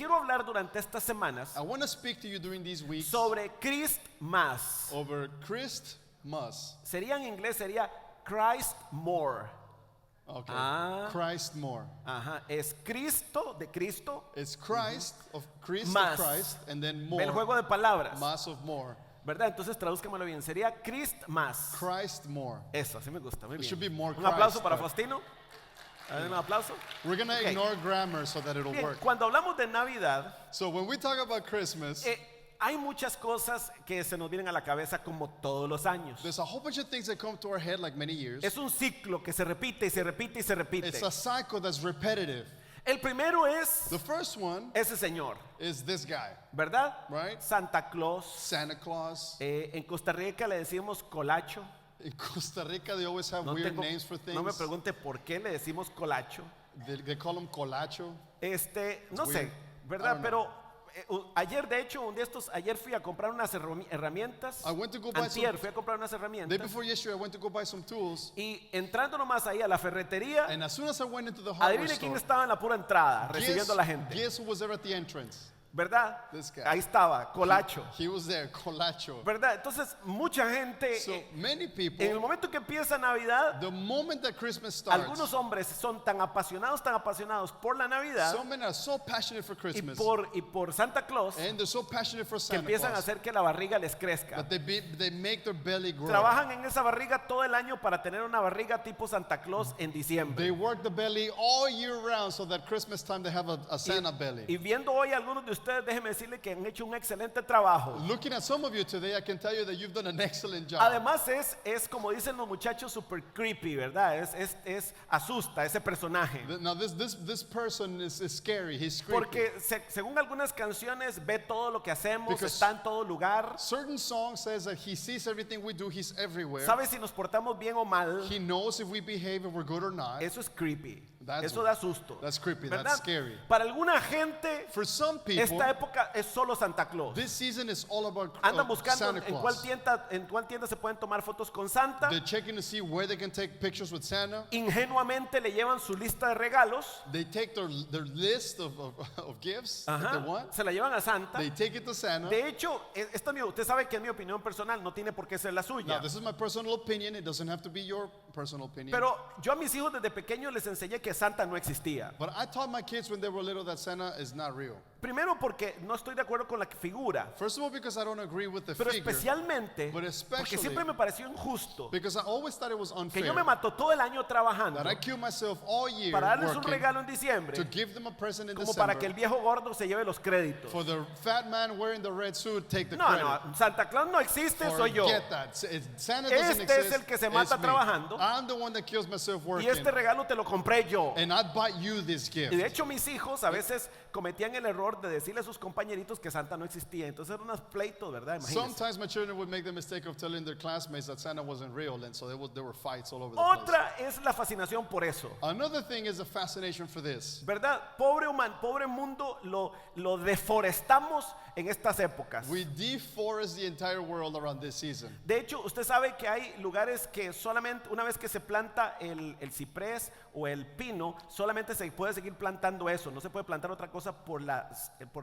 quiero hablar durante estas semanas I want to speak to you during these weeks sobre Christmas. over Christmas. Sería en inglés, sería Christ more. Okay. Ah. Christ more. Ajá, es Cristo, de Cristo, It's Christ of Más. Christ, and then el juego more. de palabras, Mass of more. ¿verdad? Entonces tradúzcamelo bien, sería Christ más. Christ more. Eso, así me gusta, muy It bien. should be more Un aplauso Christ, para but- Faustino. Un aplauso. We're going to Okay. ignore grammar so that it'll Bien, work. cuando hablamos de Navidad, So when we talk about Christmas, hay muchas cosas que se nos vienen a la cabeza como todos los años. there's a whole bunch of things that come to our head like many years. Es un ciclo que se repite y se repite y se repite. It's a cycle that's repetitive. El primero es The first one ese señor, is this guy, ¿verdad? right? Santa Claus. Santa Claus. En Costa Rica le decimos colacho. In Costa Rica, they always have No, weird tengo- names for things. no me pregunte por qué le decimos colacho. They call them colacho. No sé, weird. ¿verdad? I don't Pero ayer, de hecho, ayer fui a comprar unas herramientas. I went to go buy Antier some- fui a comprar unas Day herramientas. before yesterday, I went to go buy some tools, Y entrando nomás ahí a la ferretería, and as soon as I went into the hardware adivine quién store, estaba en la pura entrada recibiendo a la gente. guess who was there at the entrance? ¿Verdad? This guy. Ahí estaba, colacho. He was there, colacho. ¿Verdad? Entonces, mucha gente, So many people, en el momento que empieza Navidad, the moment that Christmas starts, algunos hombres son tan apasionados por la Navidad some men are so passionate for y Christmas, por Santa Claus, and they're so passionate for que Santa empiezan a Claus, hacer que la barriga les crezca. that they make their belly grow. Trabajan en esa barriga todo el año para tener una barriga tipo Santa Claus en diciembre. They work the belly all year round so that Christmas time they have a Santa belly. Y viendo hoy a algunos de ustedes, déjenme decirle que han hecho un excelente trabajo. Looking at some of you today, I can tell you that you've done an excellent job. Además es como dicen los muchachos, super creepy, ¿verdad? Es asusta ese personaje. Now this person is scary. He's creepy. Porque según algunas canciones ve todo lo que hacemos, Because está en todo lugar, Certain song says that he sees everything we do. He's everywhere. sabe si nos portamos bien o mal. He knows if we behave, if we're good or not. Eso es creepy. That's Eso da susto. That's creepy. ¿verdad? That's scary. Para alguna gente, For some people, esta época es solo Santa Claus. this season is all about Andan buscando Santa en cuál Claus. tienda se pueden tomar fotos con Santa. They're checking to see where they can take pictures with Santa. Ingenuamente le llevan su lista de regalos. They take their list of gifts that Ajá, they want. se la llevan a Santa. They take it to Santa. De hecho, usted sabe que es mi opinión personal, no tiene por qué ser la Now, suya. this is my personal opinion. It doesn't have to be your personal opinion. Pero yo a mis hijos desde pequeños les enseñé que Santa no existía. But I taught my kids when they were little that Santa is not real. Primero porque no estoy de acuerdo con la figura, First of all, because I don't agree with the pero figure. especialmente But especially- porque siempre me pareció injusto Because I always thought it was que unfair yo me mato todo el año trabajando that I kill myself all year para darles un working regalo en diciembre, to give them a present in como para que el December. viejo gordo se lleve los créditos. For the fat man wearing the red suit, take the No, credit. no, Santa Claus no existe, soy yo. Forget that. Santa doesn't Este es exist. el que se mata It's me. trabajando. I'm the one that kills myself Y working. este regalo te lo compré yo. And I bought you this gift. Y de hecho mis hijos a veces cometían el error de decirle a sus compañeritos que Santa no existía. Entonces eran unos pleitos, ¿verdad? Imagínense. Sometimes my children would make the mistake of telling their classmates that Santa wasn't real, and so there were fights all over the place. Otra es la fascinación por eso. Another thing is a fascination for this. ¿Verdad? Pobre mundo lo deforestamos en estas épocas. We deforest the entire world around this season. De hecho, usted sabe que hay lugares que solamente una vez que se planta el ciprés o el pino, solamente se puede seguir plantando eso. No se puede plantar otra cosa por la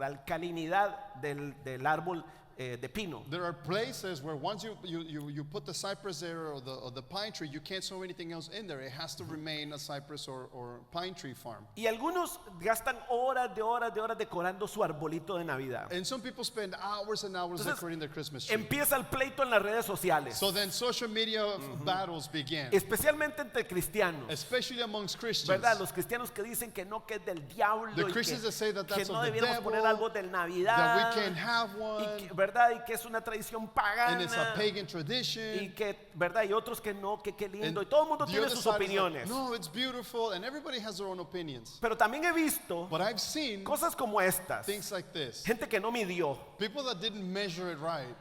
alcalinidad del árbol de pino. There are places where once you put the cypress there or the pine tree, you can't sow anything else in there. It has to remain a cypress or pine tree farm. Y algunos gastan horas de horas decorando su arbolito de Navidad. And some people spend hours and hours Entonces, decorating their Christmas tree. Empieza el pleito en las redes sociales, So then social media battles begin, especialmente entre cristianos. especially amongst Christians. ¿Verdad? Los cristianos que dicen que no, que es del diablo, The y Christians that say that que that's no of the debiéramos devil, poner algo del Navidad, that we can't have y one, ¿verdad? Y que es una tradición and it's a pagana, pagan y tradition. que, ¿verdad? Y otros que no, que qué And lindo, y todo el mundo the tiene other sus side is like, opiniones. no, it's beautiful, and everybody has their own opinions. Pero también he visto But I've seen cosas como estas, things like this. gente que no midió, People that didn't measure it right.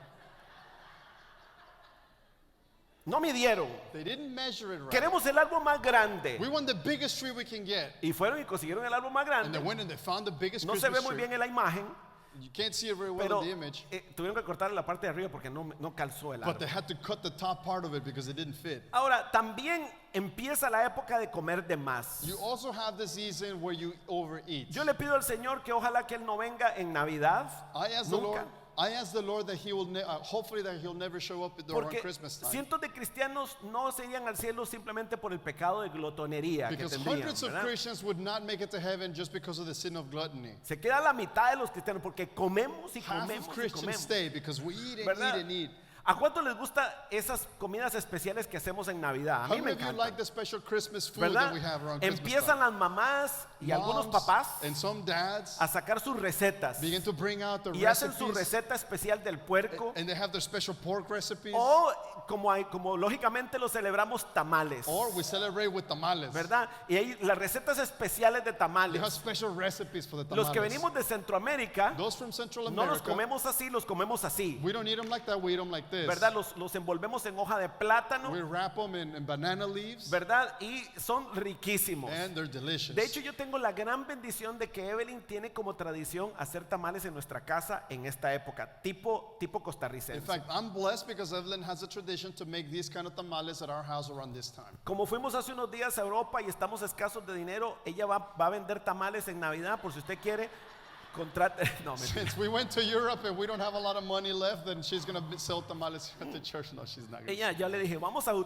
no midieron. They didn't measure it right. Queremos el árbol más grande, We want the biggest tree we can get. y fueron y consiguieron el árbol más And they grande. went and they found the biggest No se ve Christmas muy tree. bien en la imagen, You can't see it very well pero in the image, tuvieron que cortar la parte de arriba porque no calzó el but they árbol. had to cut the top part of it because it didn't fit. Ahora, también empieza la época de comer de más. You also have the season where you overeat. Yo le pido al Señor que ojalá que Él no venga en Navidad, nunca. I ask the Lord that He will, hopefully that He'll never show up around Porque Christmas time. cientos de cristianos no se irían al cielo simplemente por el pecado de glotonería que Because tendrían, hundreds of ¿verdad? Christians would not make it to heaven just because of the sin of gluttony. Se queda la mitad de los cristianos porque comemos y Half comemos of y Christians comemos. stay because we eat and ¿Verdad? eat and eat. ¿A cuánto les gusta esas comidas especiales que hacemos en Navidad? A How mí me many of you encanta. like the special Christmas food ¿Verdad? that we have around Christmas Empiezan time? las mamás y algunos Moms papás and some dads a sacar sus recetas begin to bring out the y hacen su recipes, receta especial del puerco and they have their special pork recipes, o como lógicamente lo celebramos tamales, or we celebrate with tamales. ¿verdad? Y hay las recetas especiales de They have tamales. special recipes for the tamales. Los que venimos de Centroamérica Those from Central no los America, comemos así, los comemos así, we don't eat them like that, we eat them like this. ¿verdad? Los envolvemos en hoja de plátano, We wrap them in banana leaves, ¿verdad? Y son riquísimos. and they're delicious. De hecho, yo tengo la gran bendición de que Evelyn tiene como tradición hacer tamales en nuestra casa en esta época, tipo In costarricense. fact, I'm blessed because Evelyn has a tradition to make these kind of tamales at our house around this time. Como fuimos hace unos días a Europa y estamos escasos de dinero, ella va a vender tamales en Navidad, por si usted quiere, contrate. No, mentira. Since we went to Europe and we don't have a lot of money left, then she's going to sell tamales at the church. No, she's not going to. Ella, ya le dije,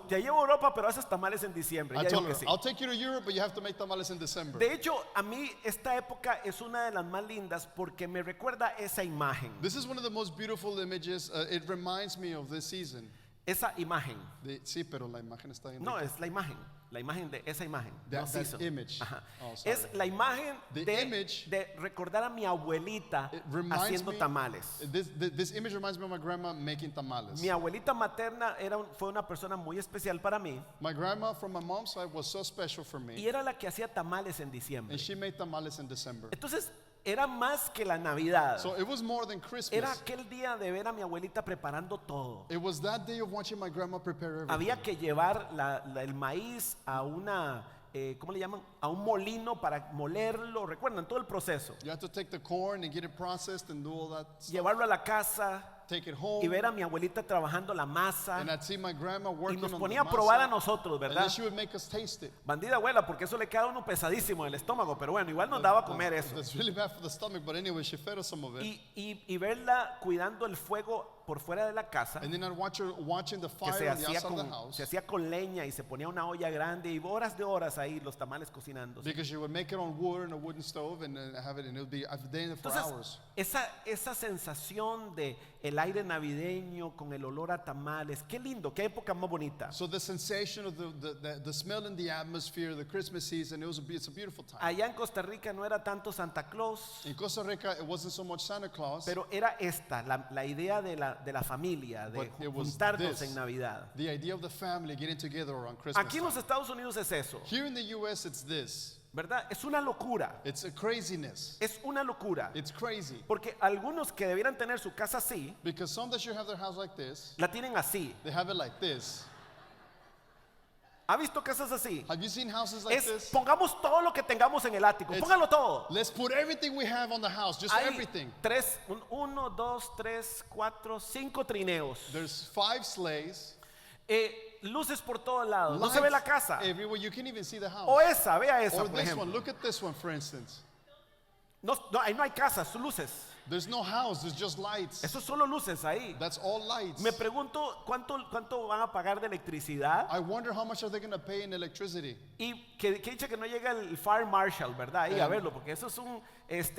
te llevo a Europa, pero haces tamales en diciembre. I Ella told dijo her, que sí. I'll take you to Europe, but you have to make tamales in December. De hecho, a mí esta época es una de las más lindas porque me recuerda esa imagen. This is one of the most beautiful images. It reminds me of this season. Esa imagen. Sí, pero la imagen está bien. No, es la imagen de esa imagen. That- no that season. image. Ajá. Oh, sorry. Es la imagen The de, image- de recordar a mi abuelita It reminds haciendo me- tamales. This image reminds me of my grandma making tamales. Mi abuelita materna fue una persona muy especial para mí My grandma from my mom's side was so special for me, y era la que hacía tamales en diciembre. and she made tamales in December. Entonces, era más que la Navidad. So it was more than Christmas. Era aquel día de ver a mi abuelita preparando todo. It was that day of watching my grandma prepare everything. Había que llevar el maíz a una, ¿cómo le llaman? A un molino para molerlo. ¿Recuerdan todo el proceso? You have to take the corn and get it processed and do all that stuff. Llevarlo a la casa Take it home. y ver a mi abuelita trabajando la masa And I'd see my grandma y working nos on ponía the a probar a masa, nosotros, and ¿verdad? then she would make us taste it. Bandida abuela, porque eso le queda a uno pesadísimo en el estómago, pero bueno, igual nos daba a comer eso. That's really bad for the stomach, but anyway, she fed us some of it. Y verla cuidando el fuego por fuera de la casa, And then I'd watch her watching the que fire on the outside of the house, se hacía con leña y se ponía una olla grande y horas de horas ahí los tamales cocinando. because she would make it on wood in a wooden stove and have it, and it would be I've been there for hours. Entonces, esa sensación de el aire navideño con el olor a tamales, qué lindo, qué época más bonita. So the sensation of the smell in the atmosphere, the Christmas season, it's a beautiful time. Allá en Costa Rica no era tanto Santa Claus, In Costa Rica, it wasn't so much Santa Claus, pero era esta, la idea de la familia, de But it was juntarnos this. en Navidad. the idea of the family getting together around Christmas Aquí en los time. Estados Unidos es eso, Here in the U.S., it's this. ¿verdad? Es una locura, It's a craziness. es una locura. It's crazy. Porque algunos que debieran tener su casa así, Because some that should have their house like this, la tienen así. they have it like this. ¿Ha visto casas así? Have you seen houses like Es this? pongamos todo lo que tengamos en el ático, It's- póngalo todo. Let's put everything we have on the house, just Hay everything. uno, dos, tres, cuatro, cinco trineos. There's 5 sleighs. Luces por todos lados. No se ve la casa. Everywhere. You can't even see the house. O esa, vea esa, Or por this ejemplo. one. Look at this one, for instance. No, ahí no hay casas, son luces. There's no house. There's just lights. Eso solo luces ahí. That's all lights. Me pregunto cuánto van a pagar de electricidad. I wonder how much are they going to pay in electricity. Y que dicha que no llega el fire marshal, ¿verdad? Ahí a verlo, porque eso es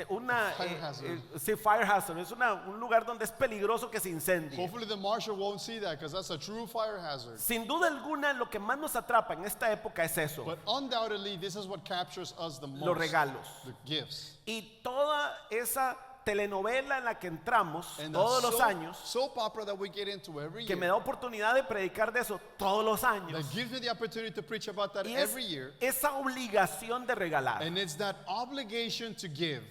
una Fire hazard. sí, fire hazard, es un lugar donde es peligroso que se incendie. Hopefully the marshal won't see that because that's a true fire hazard. Sin duda alguna, lo que más nos atrapa en esta época es eso, But undoubtedly, this is what captures us the most. los regalos. The gifts. Y toda esa telenovela en la que entramos And todos the los años, soap opera that we get into every que me year. da oportunidad de predicar de eso todos los años. That gives me the opportunity to preach about that Y es every year. esa obligación de regalar. And it's that obligation to give.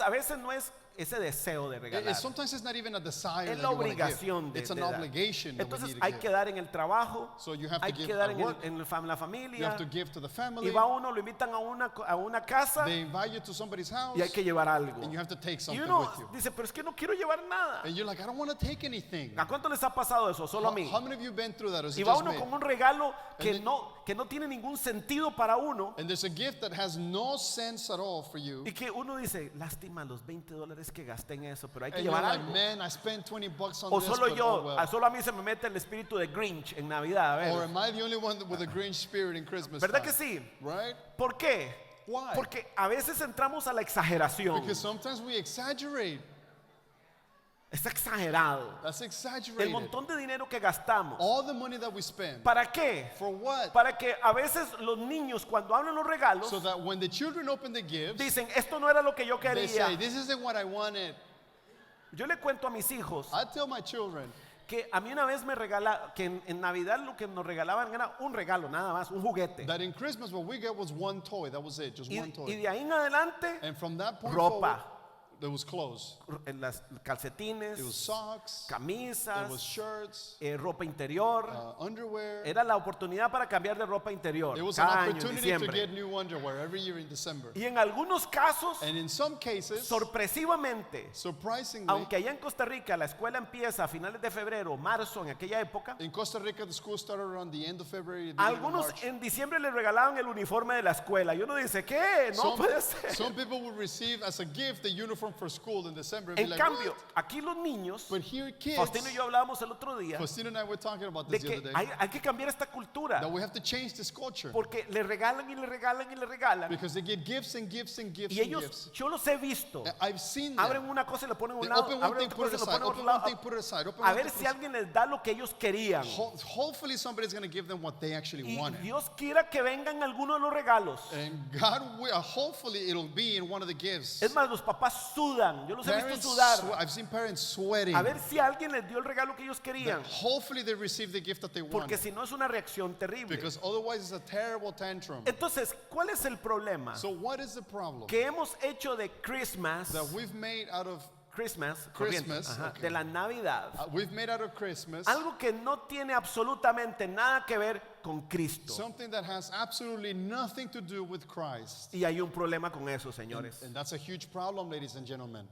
A veces no es ese deseo de regalar. Sometimes it's not even a desire Es that la you want to obligación give. It's de an dar. obligation that we Entonces need to hay give. que dar en el trabajo, So you have to hay give que dar at en, work. la You familia, have to give to the family. y va uno, lo invitan a una casa They invite you to somebody's house, y hay que llevar algo. and you have to take Y something uno with you. dice, pero es que no quiero llevar nada. And you're like, I don't want to take anything. ¿A cuánto les ha pasado eso? Solo a mí. How many of you been through that? Or is Y it va just uno me? con un regalo que then- no tiene ningún sentido para uno, And there's a gift that has no sense at all for you. y que uno dice, lástima los $20 que gasté en eso, pero hay que And you're llevar like, algo. man, I spent $20 on O this, solo but yo, oh well. solo a mí se me mete el espíritu de Grinch en Navidad, a Or ver. am I the only one with a Grinch spirit in Christmas ¿Verdad time? que sí? Right? ¿Por qué? Why? Porque a veces entramos a la exageración. Because sometimes we exaggerate. Es exagerado. That's El exaggerated. montón de dinero que gastamos. All the money that we spend. ¿Para qué? For what? Para que a veces los niños cuando abren los regalos So that when the children open the gifts, dicen, esto no era lo que yo they say, quería. this isn't what I wanted. Yo le cuento a mis hijos I tell my children, que a mí una vez me regala, que en Navidad lo que nos regalaban era un regalo, nada más, un juguete. that in Christmas what we get was one toy. That was it, just Y, one y toy. de ahí en adelante, And from that point ropa. forward, there was clothes. En las calcetines, It was socks. It was camisas, shirts. ropa interior. Underwear. Era la oportunidad para cambiar de ropa interior It was an cada año en opportunity to diciembre. get new underwear every year in December. Y en algunos casos, And in some cases, sorpresivamente, surprisingly, aunque allá en Costa Rica la escuela empieza a finales de febrero, marzo, en aquella época, in Costa Rica, the school started around the end of February, the beginning of algunos March. en diciembre le regalaban el uniforme de la escuela. Y uno dice, ¿qué? No puede ser. Some people would receive as a gift the uniform for school in December. And be En like, cambio, "What?" aquí los niños, But here kids, Faustino y yo hablábamos el otro día, Faustino and I were talking about de this the que other day, hay que cambiar esta cultura. that we have to change this culture. Porque le regalan y le regalan y le regalan. Because they get gifts and gifts and gifts Y and ellos, gifts. yo los he visto. I've seen Abren them. una cosa y le ponen a un They lado, open one abren thing, otra put it cosa y lo aside, ponen a open otro one lado. thing, put it aside, open A one ver thing, si put it alguien les da lo que ellos querían. aside. Hopefully somebody's going to give them what they actually Y wanted. Dios quiera que vengan algunos de los regalos. And God will, hopefully it'll be in one of the gifts. Es más, los papás sudan. Yo los he visto Parents sudar. I've seen parents sweating. A ver si alguien les dio el regalo que ellos querían. That hopefully they receive the gift that they Porque wanted. si no es una reacción terrible. Because otherwise it's a terrible tantrum. Entonces, ¿cuál es el problema? So what is the problem? Que hemos hecho de Christmas, That we've made out of corriente, Christmas, okay. de la Navidad, we've made out of Christmas algo que no tiene absolutamente nada que ver con Cristo. something that has absolutely nothing to do with Christ. Y hay un problema con eso, señores. And that's a huge problem, ladies and gentlemen.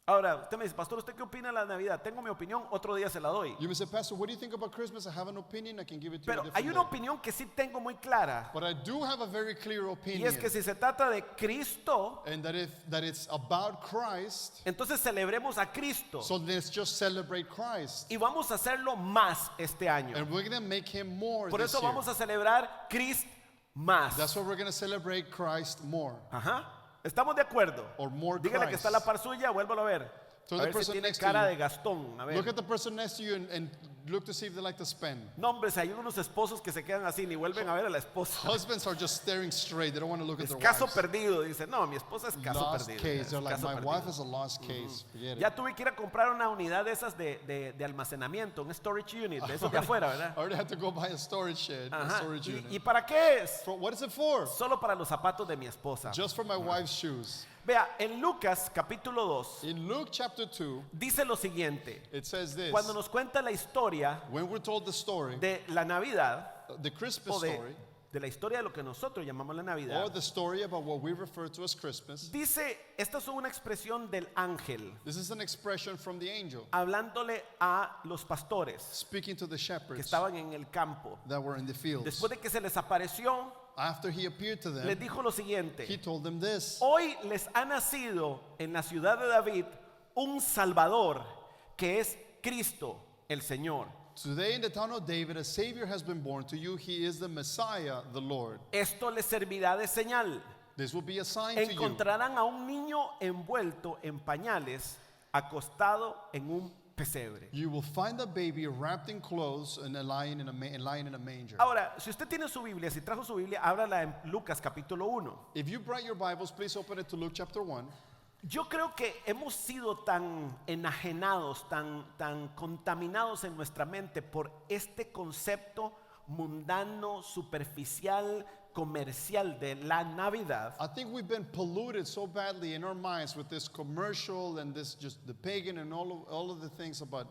Ahora, usted me dice, pastor, ¿usted qué opina de la Navidad? Tengo mi opinión, otro día se la doy. You may say, Pastor, what do you think about Christmas? I have an opinion. I can give it to Pero you a hay different una day. opinión que sí tengo muy clara. But I do have a very clear Y opinion. es que si se trata de Cristo, And that it's about Christ. entonces celebremos a Cristo. So let's just celebrate Christ. Y vamos a hacerlo más este año. And we're going to make him more Por this eso year. vamos a celebrar Cristo más. That's why we're going to celebrate Christ more. Ajá. ¿Estamos de acuerdo? Or more Dígale que Christ. está a la par suya, vuélvalo a ver. So A the ver si person tiene next to cara you. de Gastón. A ver. Look at the person next to you and look to see if they like to spend. No, hombre, si hay unos esposos que se quedan así, ni vuelven a ver a la esposa. Husbands are just staring straight. They don't want to look at Es their caso wives. perdido. Dice, no, mi esposa es caso Lost perdido. case. Es They're like, caso my perdido. wife is a lost case. Forget Ya it. tuve que ir a comprar una unidad de esas de almacenamiento, un storage unit, de esos de afuera, ¿verdad? I already had to go buy a storage shed, a Ajá. storage unit. ¿Y para qué es? What is it for? Solo para los zapatos de mi esposa. Just for my wife's shoes. Vea, en Lucas capítulo 2 In Luke chapter 2, dice lo siguiente. it says this. Cuando nos cuenta la historia When we're told the story, de la Navidad, the Christmas o story, de la historia de lo que nosotros llamamos la or Navidad, the story about what we refer to as Christmas, dice, esta es una expresión del ángel, this is an expression from the angel hablándole a los pastores speaking to the que shepherds estaban en el campo. that were in the fields. Después de que se les apareció, After he appeared to les them, dijo lo siguiente: he told them this. hoy les ha nacido en la ciudad de David un Salvador, que es Cristo el Señor. Today in the town of David, a Savior has been born to you. He is the Messiah, the Lord. Esto les servirá de señal. This will be a sign to you. Encontrarán a un niño envuelto en pañales, acostado en un pesebre. You will find a baby wrapped in clothes and lying in a manger. Ahora, si usted tiene su Biblia, si trajo su Biblia, ábrala en Lucas capítulo 1. If you brought your Bibles, please open it to Luke chapter 1. Yo creo que hemos sido tan enajenados, tan contaminados en nuestra mente por este concepto mundano, superficial, comercial de la Navidad, I think we've been polluted so badly in our minds with this commercial and this just the pagan and all of the things about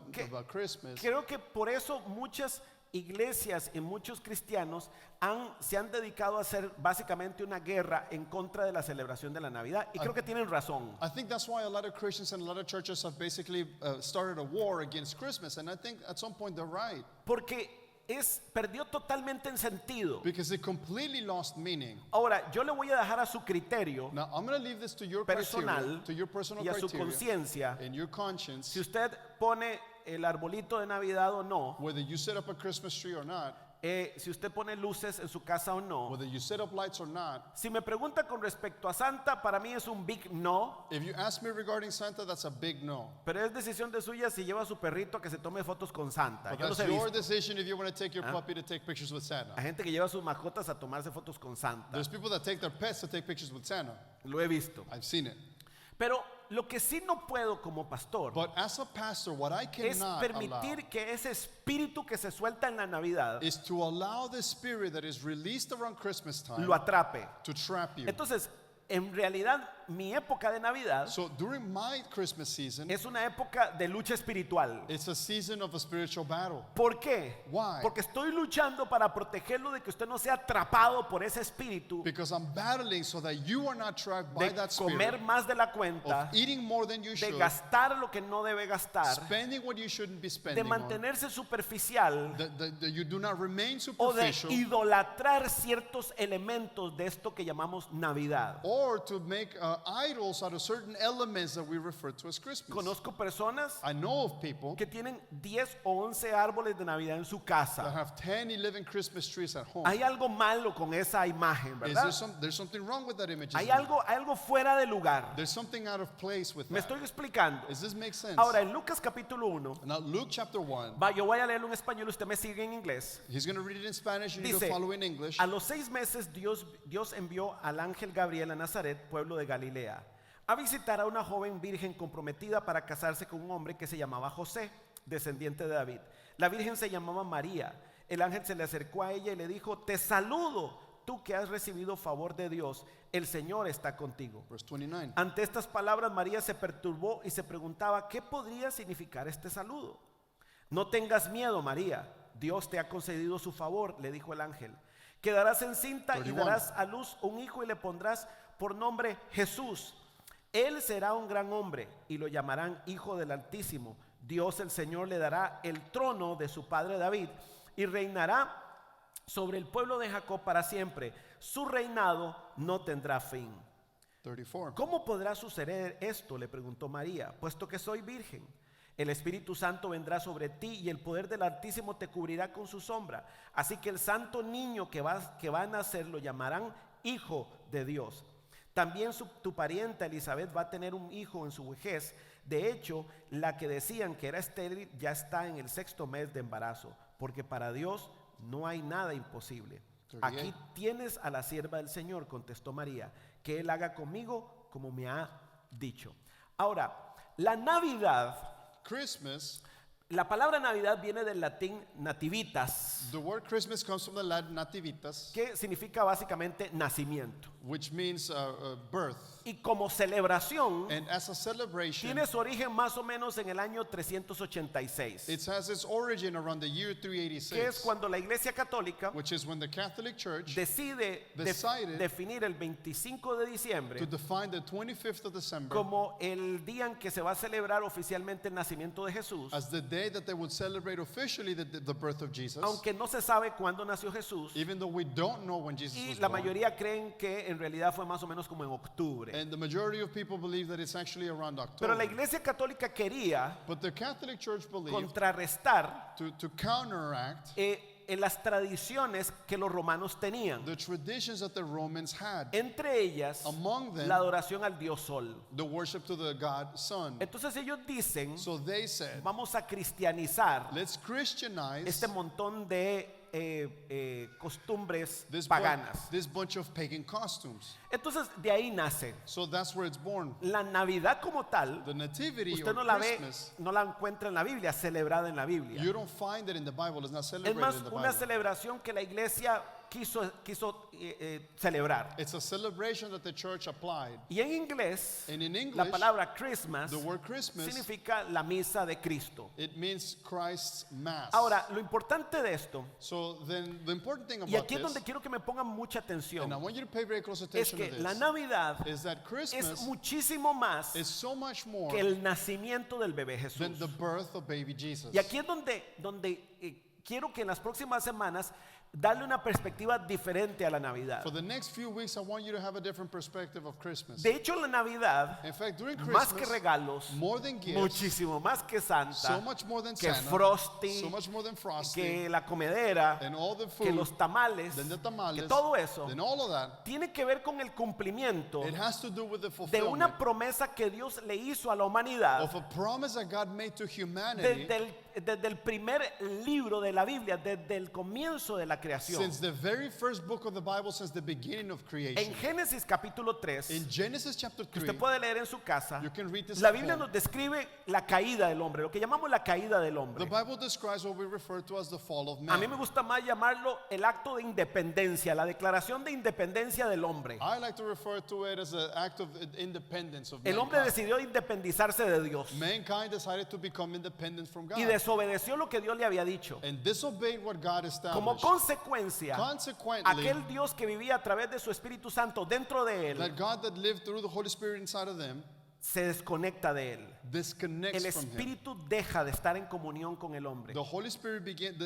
Christmas. creo que por eso muchas iglesias y muchos cristianos se han dedicado a hacer básicamente una guerra en contra de la celebración de la Navidad. Y creo que tienen razón. I think that's why a lot of Christians and a lot of churches have basically started a war against Christmas, and I think at some point they're right. Porque perdió totalmente en sentido. Because it completely lost meaning. Ahora, yo le voy a dejar a su criterio Now, I'm going to leave this to your personal criteria, to your personal y a su criteria conciencia. and your conscience, Si usted pone el arbolito de Navidad o no, whether you set up a Christmas tree or not, si usted pone luces en su casa o no. whether you set up lights or not. Si me pregunta con respecto a Santa, para mí es un big no, If you ask me regarding Santa, that's a big no. pero es decisión de suya si lleva a su perrito a que se tome fotos con Santa. But Yo los that's he your visto. decision if you want to take your puppy to take pictures with Santa. Hay gente que lleva a sus mascotas a tomarse fotos con Santa. There's people that take their pets to take pictures with Santa. Lo he visto. I've seen it. Pero lo que sí no puedo como pastor But as a pastor, what I es cannot allow permitir que ese espíritu que se suelta en la Navidad is to allow the spirit that is released around Christmas time lo atrape. to trap you. Entonces, en realidad, mi época de Navidad So during my Christmas season, es una época de lucha espiritual. it's a season of a spiritual battle. ¿Por qué? Why? Porque estoy luchando para protegerlo de que usted no sea atrapado por ese espíritu Because I'm battling so that you are not trapped by de that comer spirit más de la of cuenta, eating more than you de should, gastar lo que no debe gastar, spending what you shouldn't be de spending on, mantenerse superficial that you do not remain o de superficial, idolatrar ciertos elementos de esto que llamamos Navidad. or to make idols out of certain elements that we refer to as Christmas. Conozco personas I know of people que tienen 10 o 11 árboles de Navidad en su that casa. have 10, 11 Christmas trees at home. Hay algo malo con esa imagen, Is ¿verdad? there's something wrong with that image? Hay isn't there? algo fuera de lugar. There's something out of place with Me that. estoy explicando. Does this make sense? Ahora, en Lucas capítulo 1, Now, Luke chapter 1, yo voy a leerlo en español, usted me sigue en inglés. he's going to read it in Spanish, you need to Dice, follow in English. a los 6 meses Dios envió al ángel Gabriel a Nazaret, pueblo de Galilea, a visitar a una joven virgen comprometida para casarse con un hombre que se llamaba José, descendiente de David. La virgen se llamaba María. El ángel se le acercó a ella y le dijo: te saludo, tú que has recibido favor de Dios, el Señor está contigo. Verse 29. Ante estas palabras María se perturbó y se preguntaba qué podría significar este saludo. No tengas miedo, María, Dios te ha concedido su favor, le dijo el ángel. Quedarás encinta y 31. darás a luz un hijo y le pondrás por nombre Jesús. Él será un gran hombre y lo llamarán Hijo del Altísimo. Dios el Señor le dará el trono de su padre David y reinará sobre el pueblo de Jacob para siempre. Su reinado no tendrá fin. 34. ¿Cómo podrá suceder esto?, le preguntó María, puesto que soy virgen. El Espíritu Santo vendrá sobre ti y el poder del Altísimo te cubrirá con su sombra. Así que el santo niño que va a nacer lo llamarán Hijo de Dios. También tu parienta Elizabeth va a tener un hijo en su vejez. De hecho, la que decían que era estéril ya está en el 6º mes de embarazo, porque para Dios no hay nada imposible. 38. Aquí tienes a la sierva del Señor, contestó María, que Él haga conmigo como me ha dicho. Ahora, la Navidad, Christmas, la palabra Navidad viene del latín nativitas, the word Christmas comes from the Latin nativitas, que significa básicamente nacimiento. which means birth. Y como celebración, And as a celebration, tiene su origen más o menos en el año 386, it has its origin around the year que es 386, cuando la Iglesia Católica which is when the Catholic Church decide decided definir el 25 de to diciembre define the 25th of December como el día en que se va a celebrar oficialmente el nacimiento de Jesús, as the day that they would celebrate officially the birth of Jesus, aunque no se sabe cuándo nació Jesús, even though we don't know when Jesus y was la born. mayoría creen que en realidad fue más o menos como en octubre. And the majority of people believe that it's actually around Pero October. la Iglesia Católica quería But the Catholic Church believed contrarrestar to counteract en las tradiciones que los romanos tenían, the traditions that the Romans had, entre ellas among them la adoración al Dios Sol. the worship to the God Sun. Entonces ellos dicen: So they said, vamos a cristianizar let's Christianize este montón de costumbres this paganas. this bunch of pagan costumes. Entonces de ahí nace. So that's where it's born. La Navidad como tal, The nativity usted or no la ve, Christmas, no la encuentra en la Biblia, celebrada en la Biblia. you don't find it in the Bible. It's not Es celebrated más in the una Bible. celebración que la iglesia quiso celebrar. It's a celebration that the church applied. Y en inglés, And in la English, palabra Christmas the word Christmas, significa la misa de Cristo. it means Christ's Mass. Ahora, lo importante de esto, So then the important thing y about aquí es donde this, quiero que me pongan mucha atención, and I want you to pay very close es attention que to la this, Navidad is that es Christmas muchísimo más is so much more que el nacimiento del bebé Jesús. than the birth of baby Jesus. Y aquí es donde quiero que en las próximas semanas darle una perspectiva diferente a la Navidad. For the next few weeks, I want you to have a different perspective of Christmas. De hecho, la Navidad, In fact, during más que Christmas, regalos, more than gifts, muchísimo más que Santa, so much more than que Santa, Frosty, so much more than Frosty, que la comedera, and all the que food, los tamales, then the tamales, que todo eso then all of that, tiene que ver con el cumplimiento it has to do with the de fulfillment una promesa que Dios le hizo a la humanidad of a promise that God made to humanity desde el primer libro de la Biblia, desde el comienzo de la creación. since the very first book of the Bible, since the beginning of En creation. Génesis capítulo 3, In Genesis chapter que 3, usted puede leer en su casa, you can read this la at Biblia home. nos describe la caída del hombre, lo que llamamos la caída del The hombre. Bible describes what we refer to as the fall of A mí me man. gusta más llamarlo el acto de independencia, la declaración de independencia del hombre. I like to refer to it as an act of independence of El hombre mankind. decidió independizarse de Dios Mankind decided to become independent from God y desobedeció lo que Dios le había dicho. and disobeyed what God Como established. consecuencia, Consequently, aquel Dios que vivía a través de su Espíritu Santo dentro de él that God that lived through the Holy Spirit inside of them se desconecta de él. disconnects El from him. Espíritu deja de estar en comunión con el hombre. The Holy Spirit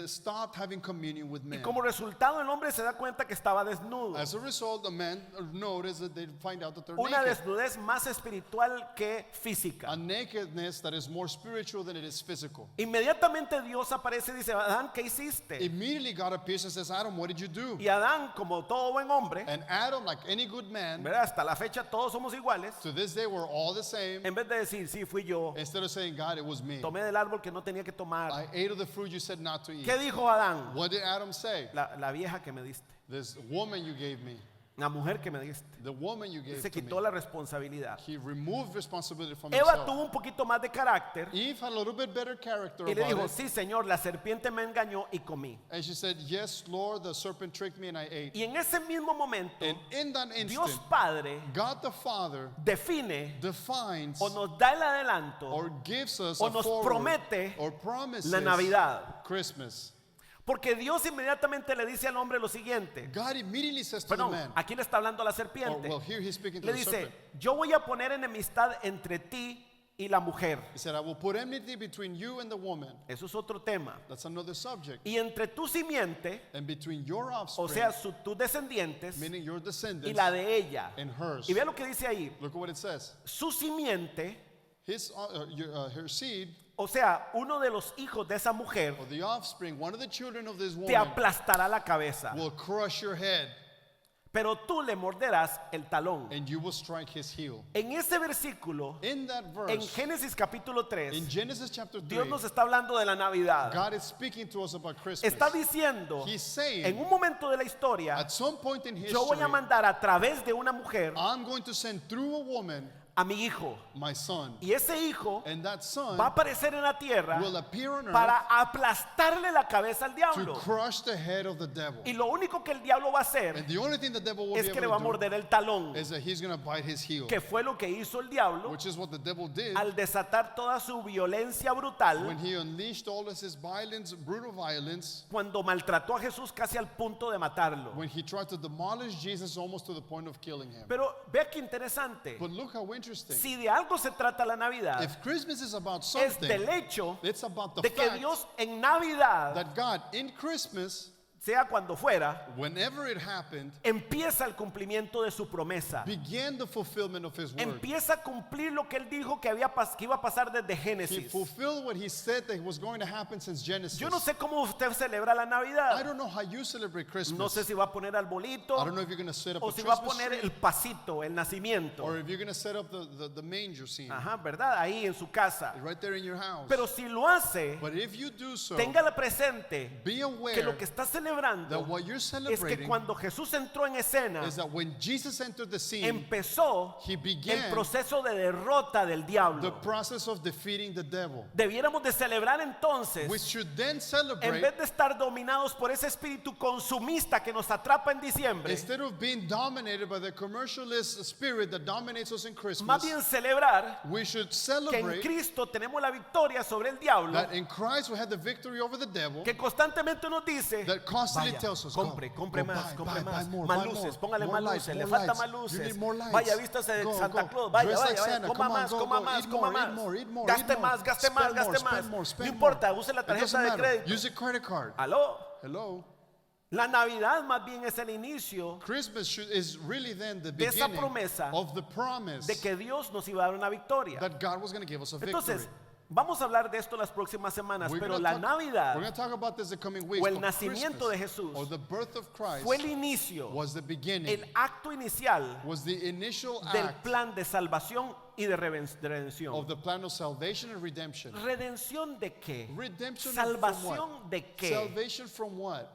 stopped having communion with Y man. como resultado el hombre se da cuenta que estaba desnudo. As a result, the man noticed that they find out that they're Una naked. desnudez más espiritual que física. A nakedness that is more spiritual than it is physical. Inmediatamente Dios aparece y dice, Adán, ¿qué hiciste? Immediately God appears and says, Adam, what did you do? Y Adán, como todo buen hombre, And Adam, like any good man, ¿verdad? Hasta la fecha todos somos iguales. to this day we're all the same. En vez de decir, sí, fui yo, Instead of saying, God, it was me. tomé del árbol que no tenía que tomar. I ate of the fruit you said not to eat. ¿Qué dijo Adán? What did Adam say? La vieja que me diste, This woman you gave me. la mujer que me diste. The woman you gave Se to quitó me. la responsabilidad. He removed responsibility from Eva himself. tuvo un poquito más de carácter Eve had a little bit better character y le about dijo, it. sí, Señor, la serpiente me engañó y comí. And she said, yes, Lord, the serpent tricked me and I ate. Y en ese mismo momento, And in that Dios instant, Padre God the Father define defines o nos da el adelanto or gives us o a nos forward promete or promises la Navidad. Christmas. Porque Dios inmediatamente le dice al hombre lo siguiente. God immediately says to the Perdón, man, aquí le está hablando a la or, serpiente. well, here he's speaking to Le the dice, serpent. yo voy a poner enemistad entre ti y la mujer. He said, I will put enmity between you and the woman. Eso es otro tema. That's another subject. Y entre tu simiente, And between your o offspring, sea, tus descendientes, meaning your y descendants, la de ella. and hers. Y vea lo que dice ahí. Look at what it says. Su simiente, Her seed, o sea, uno de los hijos de esa mujer, or the offspring, one of the children of this te woman, aplastará la cabeza. will crush your head, Pero tú le morderás el talón. and you will strike his heel. En ese versículo, In that en verse, Génesis capítulo 3, in Genesis chapter 3, Dios nos está hablando de la Navidad. God is speaking to us about Christmas. Está diciendo, He's saying, en un momento de la historia, at some point in yo voy history, a mandar a través de una mujer I'm going to send through a woman a mi hijo. my son. Y ese hijo And that son va a aparecer en la tierra will appear on earth para aplastarle la cabeza al to diablo. crush the head of the devil. Y lo único que el diablo va a hacer And the only thing the devil will es be que le va a able to do morder el talón, is that he's going to bite his heel, que fue lo que hizo el diablo which is what the devil did al desatar toda su violencia brutal when he unleashed all of his violence, brutal violence, cuando maltrató a Jesús casi al punto de matarlo. when he tried to demolish Jesus almost to the point of killing him. Pero vea qué interesante. But look how interesting. Si de algo se trata la Navidad, If Christmas is about es something, del hecho it's about the de que fact Dios en Navidad, that God in Christmas, sea cuando fuera, whenever it happened, empieza el cumplimiento de su promesa. began the fulfillment of his word. Empieza a cumplir lo que él dijo que iba a pasar desde He Génesis. fulfilled what he said that was going to happen since Genesis. Yo no sé cómo usted celebra la I Navidad. don't know how you celebrate Christmas. No sé si va a poner arbolito I don't know if you're going to set up o a si va a Christmas poner tree el pasito, el nacimiento. or if you're going to set up the manger scene Ajá, ¿verdad? Ahí en su casa. right there in your house. Pero si lo hace, But if you do so, téngala presente be que aware lo que está celebrando celebrando what you're es que celebrating cuando Jesús entró en escena, is that when Jesus entered the scene, empezó he el began proceso de derrota del the diablo. process of defeating the devil. Debiéramos de celebrar entonces, We should then en celebrate, vez de estar dominados por ese espíritu consumista que nos atrapa en diciembre, instead of being dominated by the commercialist spirit that dominates us in más Christmas, bien celebrar we should que en celebrate Cristo tenemos la victoria sobre el diablo, that in Christ we had the victory over the devil, que constantemente nos dice, that constantly vaya, tells us, compre go, más, buy, compre buy, más, buy more, más buy luces, more, póngale more más lights, luces, more le falta lights. más You luces, need more lights. vaya, vístase de Go, Santa go. Claus, vaya, Dress like vaya, Santa. coma Come on, más, go, coma go. más, Eat coma more, eat más, more, eat more, gaste eat more. más, gaste Spend más, more, gaste spend más, more, spend no more. importa, use la It tarjeta doesn't de matter. crédito. Use a credit card. Aló, Hello. la Navidad más bien es el inicio Christmas is really then the de esa beginning promesa of the promise de que Dios nos iba a dar una victoria. that God was going to give us a victory. Entonces, vamos a hablar de esto las próximas semanas, We're pero gonna la talk- Navidad we're going to talk about this the coming weeks. o el but nacimiento de Christmas, Jesús or the birth of Christ, fue el inicio, was the beginning, el acto inicial was the initial del act plan de salvación y de redención. of the plan of salvation and redemption. ¿Redención de qué? Redemption from ¿Salvación what? de qué? Salvation from what?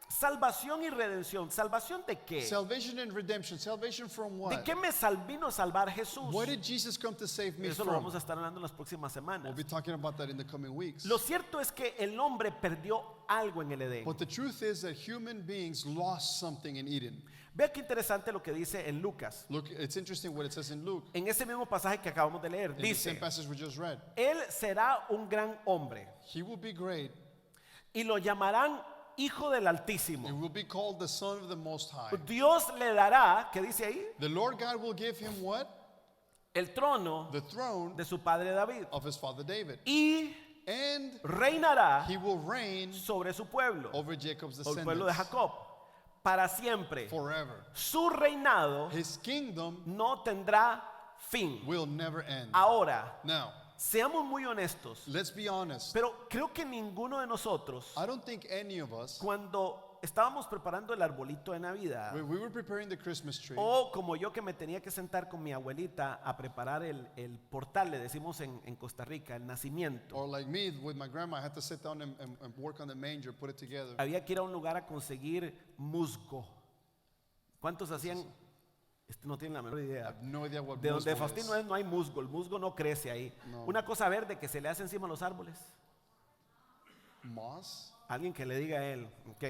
Salvación y redención. ¿Salvación de qué? Salvation and redemption. Salvation from ¿De what? qué me vino a salvar Jesús? What did Jesus come to save me Eso lo from? vamos a estar hablando en las próximas semanas. We'll be talking about that in the coming weeks. Lo cierto es que el hombre perdió algo en el Edén. But the truth is that human beings lost something in Eden. Vea qué interesante lo que dice en Lucas. Look, it's interesting what it says in Luke. En ese mismo pasaje que acabamos de leer, In the same dice, passage we just read. él será un gran hombre He will be great. y lo llamarán Hijo del He Altísimo. will be called the Son of the Most High. Dios le dará, ¿qué dice ahí? The Lord God will give him what? El trono The throne de su padre David of his father David. y And reinará he will reign sobre su pueblo, over Jacob's o el pueblo de descendants Jacob, para siempre. forever. Su reinado His kingdom no tendrá fin. will never end. Ahora, Now, seamos muy honestos, let's be honest. pero creo que ninguno de nosotros, I don't think any of us, cuando estábamos preparando el arbolito de Navidad, when we were preparing the Christmas tree, o como yo que me tenía que sentar con mi abuelita a preparar el portal, le decimos en Costa Rica, el nacimiento. or like me with my grandma, I had to sit down and work on the manger, put it together. Había que ir a un lugar a conseguir musgo. ¿Cuántos hacían? No tienen la menor I idea. have no idea what De donde musgo Faustino is. es no hay musgo, el musgo no crece ahí. No. Una cosa verde que se le hace encima a los árboles. Moss? Alguien que le diga a él, ok,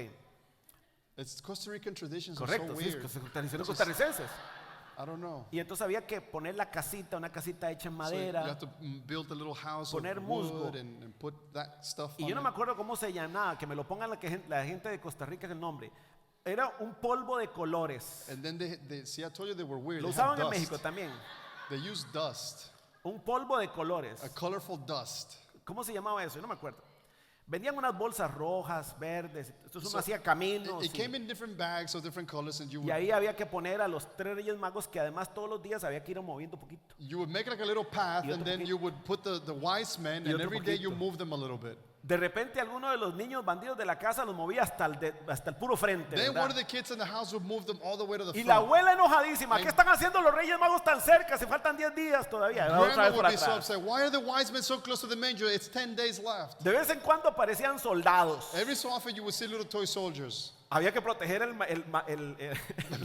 It's Costa Rican traditions correcto, are so sí, weird. tradiciones costarricenses. I don't know. Y entonces había que poner la casita, una casita hecha en So you madera. have to build a little house Poner of musgo. wood and put that stuff Y on yo no it. me acuerdo cómo se llamaba, que me lo pongan la gente de Costa Rica el nombre. Era un polvo de colores. And then see, I told you they were weird. Lo They have usaban en dust. México también. They use dust, Un polvo de colores. a colorful dust. ¿Cómo se llamaba eso? Yo no me acuerdo. Vendían unas bolsas rojas, verdes. Entonces uno So, hacía caminos. It came in different bags of different colors, and Y ahí había que poner a los 3 Reyes Magos que además todos los días había que ir moviendo un poquito. you would make like a little path, Y and otro then poquito. you would put the wise men, Y and otro every day you poquito. move them a little bit. De repente alguno de los niños bandidos de la casa los movía hasta el puro frente. Then ¿verdad? one of the kids in the house would move them all the way to the Y la front. abuela enojadísima, And- ¿qué están haciendo los Reyes Magos tan cerca? Se faltan 10 días todavía. Otra Grandma vez por would be so atrás. upset. Why are the wise men so close to the manger? It's 10 days left. De vez en cuando aparecían soldados. Every so often you would see little toy soldiers. Había que proteger